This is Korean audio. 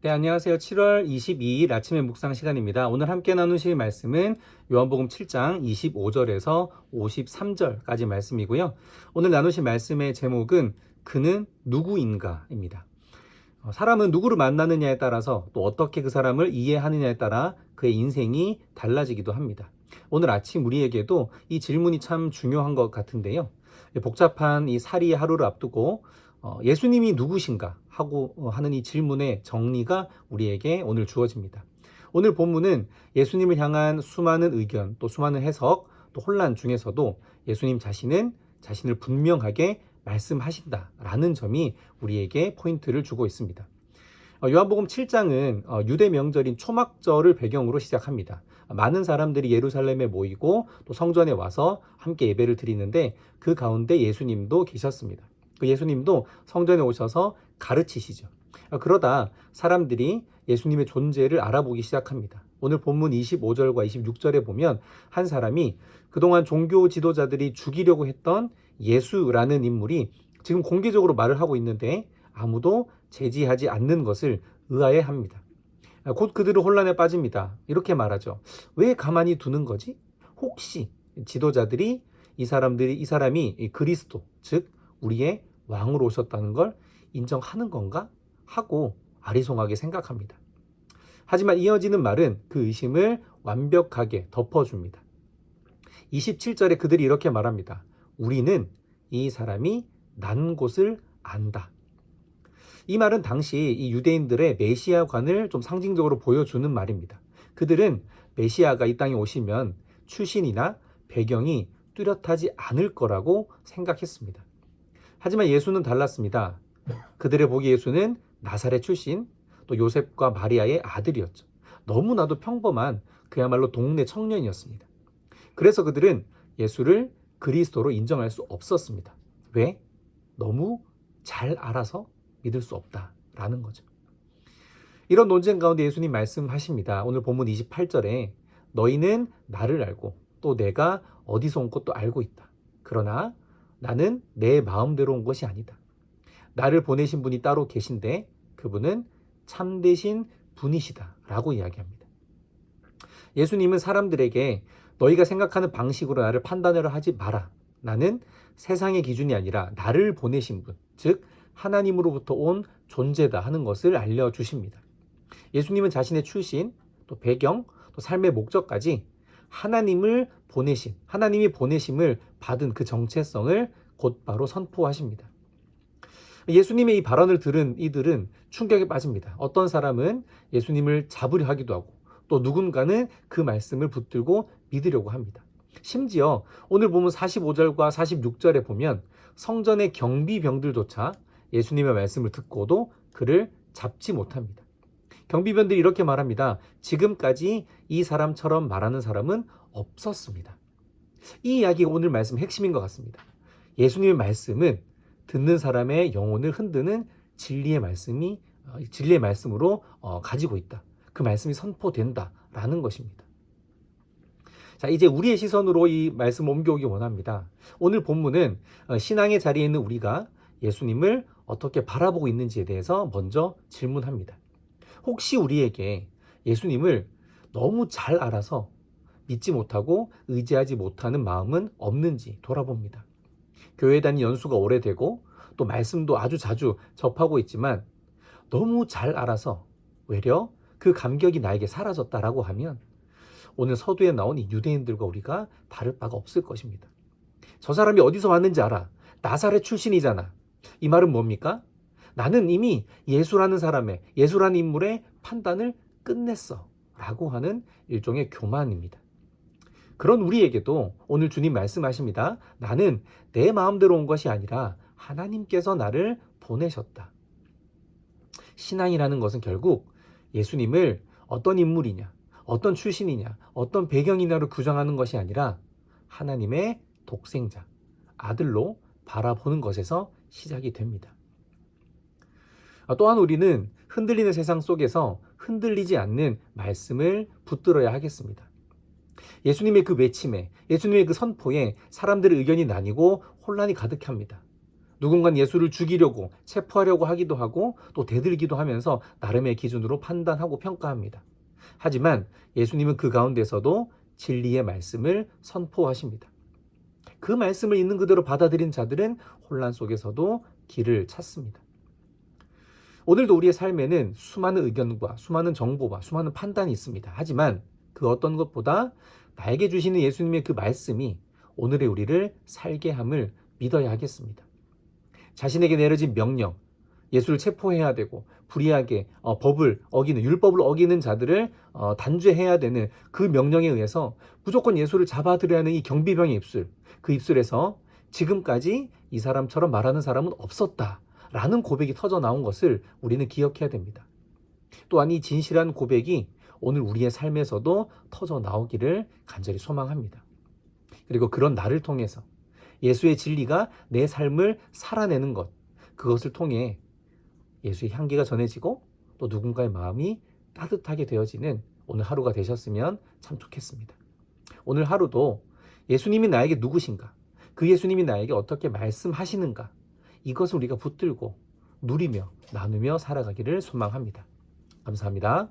네, 안녕하세요. 7월 22일 아침의 묵상 시간입니다. 오늘 함께 나누실 말씀은 요한복음 7장 25절에서 53절까지 말씀이고요. 오늘 나누실 말씀의 제목은 그는 누구인가입니다. 사람은 누구를 만나느냐에 따라서 또 어떻게 그 사람을 이해하느냐에 따라 그의 인생이 달라지기도 합니다. 오늘 아침 우리에게도 이 질문이 참 중요한 것 같은데요. 복잡한 이 살이의 하루를 앞두고 예수님이 누구신가 하고 하는 이 질문의 정리가 우리에게 오늘 주어집니다. 오늘 본문은 예수님을 향한 수많은 의견, 또 수많은 해석, 또 혼란 중에서도 예수님 자신은 자신을 분명하게 말씀하신다라는 점이 우리에게 포인트를 주고 있습니다. 요한복음 7장은 유대 명절인 초막절을 배경으로 시작합니다. 많은 사람들이 예루살렘에 모이고 또 성전에 와서 함께 예배를 드리는데 그 가운데 예수님도 계셨습니다. 그 예수님도 성전에 오셔서 가르치시죠. 그러다 사람들이 예수님의 존재를 알아보기 시작합니다. 오늘 본문 25절과 26절에 보면 한 사람이 그동안 종교 지도자들이 죽이려고 했던 예수라는 인물이 지금 공개적으로 말을 하고 있는데 아무도 제지하지 않는 것을 의아해합니다. 곧 그들은 혼란에 빠집니다. 이렇게 말하죠. 왜 가만히 두는 거지? 혹시 지도자들이 이 사람이 그리스도, 즉 우리의 왕으로 오셨다는 걸 인정하는 건가? 하고 아리송하게 생각합니다. 하지만 이어지는 말은 그 의심을 완벽하게 덮어줍니다. 27절에 그들이 이렇게 말합니다. 우리는 이 사람이 난 곳을 안다. 이 말은 당시 이 유대인들의 메시아관을 좀 상징적으로 보여주는 말입니다. 그들은 메시아가 이 땅에 오시면 출신이나 배경이 뚜렷하지 않을 거라고 생각했습니다. 하지만 예수는 달랐습니다. 그들의 보기에 예수는 나사렛 출신, 또 요셉과 마리아의 아들이었죠. 너무나도 평범한 그야말로 동네 청년이었습니다. 그래서 그들은 예수를 그리스도로 인정할 수 없었습니다. 왜? 너무 잘 알아서 믿을 수 없다라는 거죠. 이런 논쟁 가운데 예수님 말씀하십니다. 오늘 본문 28절에 너희는 나를 알고 또 내가 어디서 온 것도 알고 있다. 그러나 나는 내 마음대로 온 것이 아니다. 나를 보내신 분이 따로 계신데 그분은 참되신 분이시다 라고 이야기합니다. 예수님은 사람들에게 너희가 생각하는 방식으로 나를 판단을 하지 마라. 나는 세상의 기준이 아니라 나를 보내신 분, 즉 하나님으로부터 온 존재다 하는 것을 알려주십니다. 예수님은 자신의 출신, 또 배경, 또 삶의 목적까지 하나님이 보내심을 받은 그 정체성을 곧바로 선포하십니다. 예수님의 이 발언을 들은 이들은 충격에 빠집니다. 어떤 사람은 예수님을 잡으려 하기도 하고 또 누군가는 그 말씀을 붙들고 믿으려고 합니다. 심지어 오늘 보면 45절과 46절에 보면 성전의 경비병들조차 예수님의 말씀을 듣고도 그를 잡지 못합니다. 경비병들이 이렇게 말합니다. 지금까지 이 사람처럼 말하는 사람은 없었습니다. 이 이야기가 오늘 말씀 핵심인 것 같습니다. 예수님의 말씀은 듣는 사람의 영혼을 흔드는 진리의 말씀으로 가지고 있다. 그 말씀이 선포된다라는 것입니다. 자, 이제 우리의 시선으로 이 말씀 옮겨오기 원합니다. 오늘 본문은 신앙의 자리에 있는 우리가 예수님을 어떻게 바라보고 있는지에 대해서 먼저 질문합니다. 혹시 우리에게 예수님을 너무 잘 알아서 믿지 못하고 의지하지 못하는 마음은 없는지 돌아봅니다. 교회 다닌 연수가 오래되고 또 말씀도 아주 자주 접하고 있지만 너무 잘 알아서 외려 그 감격이 나에게 사라졌다라고 하면 오늘 서두에 나온 이 유대인들과 우리가 다를 바가 없을 것입니다. 저 사람이 어디서 왔는지 알아. 나사렛 출신이잖아. 이 말은 뭡니까? 나는 이미 예수라는 인물의 판단을 끝냈어 라고 하는 일종의 교만입니다. 그런 우리에게도 오늘 주님 말씀하십니다. 나는 내 마음대로 온 것이 아니라 하나님께서 나를 보내셨다. 신앙이라는 것은 결국 예수님을 어떤 인물이냐, 어떤 출신이냐, 어떤 배경이냐로 규정하는 것이 아니라 하나님의 독생자, 아들로 바라보는 것에서 시작이 됩니다. 또한 우리는 흔들리는 세상 속에서 흔들리지 않는 말씀을 붙들어야 하겠습니다. 예수님의 그 외침에, 예수님의 그 선포에 사람들의 의견이 나뉘고 혼란이 가득합니다. 누군가는 예수를 죽이려고 체포하려고 하기도 하고 또 대들기도 하면서 나름의 기준으로 판단하고 평가합니다. 하지만 예수님은 그 가운데서도 진리의 말씀을 선포하십니다. 그 말씀을 있는 그대로 받아들인 자들은 혼란 속에서도 길을 찾습니다. 오늘도 우리의 삶에는 수많은 의견과 수많은 정보와 수많은 판단이 있습니다. 하지만 그 어떤 것보다 나에게 주시는 예수님의 그 말씀이 오늘의 우리를 살게 함을 믿어야 하겠습니다. 자신에게 내려진 명령, 예수를 체포해야 되고 불의하게 법을 어기는, 율법을 어기는 자들을 단죄해야 되는 그 명령에 의해서 무조건 예수를 잡아들여야 하는 이 경비병의 입술, 그 입술에서 지금까지 이 사람처럼 말하는 사람은 없었다라는 고백이 터져 나온 것을 우리는 기억해야 됩니다. 또한 이 진실한 고백이 오늘 우리의 삶에서도 터져 나오기를 간절히 소망합니다. 그리고 그런 나를 통해서 예수의 진리가 내 삶을 살아내는 것, 그것을 통해 예수의 향기가 전해지고 또 누군가의 마음이 따뜻하게 되어지는 오늘 하루가 되셨으면 참 좋겠습니다. 오늘 하루도 예수님이 나에게 누구신가, 그 예수님이 나에게 어떻게 말씀하시는가, 이것을 우리가 붙들고 누리며 나누며 살아가기를 소망합니다. 감사합니다.